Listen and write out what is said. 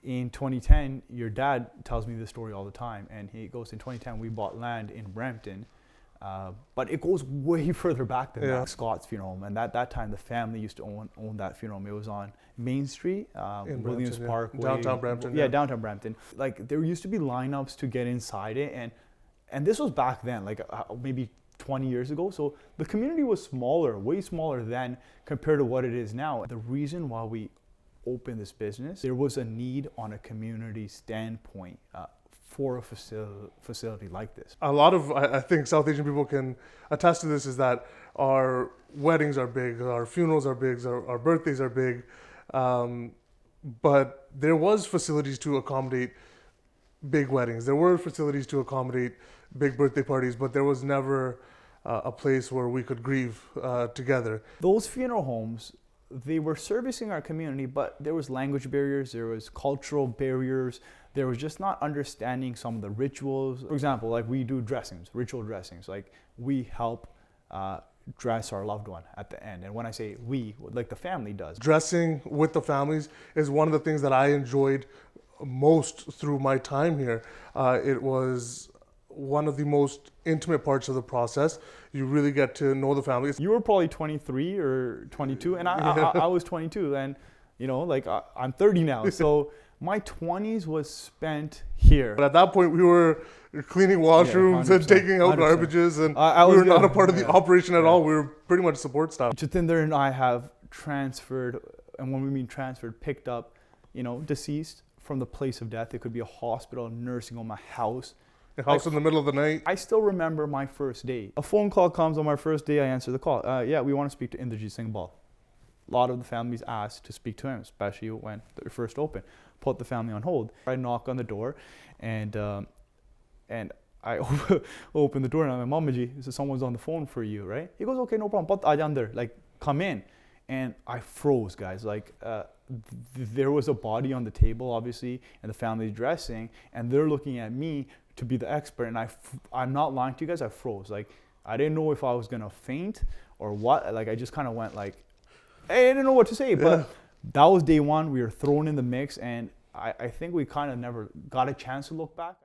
in 2010, your dad tells me this story all the time, and he goes, in 2010 we bought land in Brampton, but it goes way further back than that. Scott's funeral home, and at that time the family used to own that funeral home. It was on Main Street, in Williams Brampton, Park, downtown Brampton. Downtown Brampton. Like there used to be lineups to get inside it, and this was back then, like maybe 20 years ago. So the community was smaller, way smaller then compared to what it is now. The reason why we opened this business, there was a need on a community standpoint for a facility like this. A lot of, I think South Asian people can attest to this, is that our weddings are big, our funerals are big, our birthdays are big, but there was facilities to accommodate big weddings. There were facilities to accommodate big birthday parties, but there was never a place where we could grieve together. Those funeral homes, they were servicing our community, but there was language barriers, there was cultural barriers, there was just not understanding some of the rituals. For example, like we do dressings, ritual dressings, like we help dress our loved one at the end. And when I say we, like the family does. Dressing with the families is one of the things that I enjoyed most through my time here. It was one of the most intimate parts of the process. You really get to know the family. You were probably 23 or 22, and I was 22, and like I'm 30 now. So my 20s was spent here. But at that point, we were cleaning washrooms and taking out 100%. Garbages, and we were not a part of the operation at all. We were pretty much support staff. Jatinder and I have transferred, and when we mean transferred, picked up, deceased from the place of death. It could be a hospital, a nursing home, a house. A house in the middle of the night. I still remember my first day. A phone call comes on my first day. I answer the call. Yeah, we want to speak to Inderjeet Singh Bal. A lot of the families asked to speak to him, especially when they first opened. Put the family on hold. I knock on the door, and I open the door, and I'm like, Mama ji, someone's on the phone for you, right? He goes, okay, no problem. But andar, like, come in. And I froze, guys. Like, there was a body on the table, obviously, and the family's dressing, and they're looking at me to be the expert, and I'm not lying to you guys, I froze. Like, I didn't know if I was gonna faint or what. Like, I just kind of went like, hey, I didn't know what to say. But that was day one. We were thrown in the mix, and I think we kind of never got a chance to look back.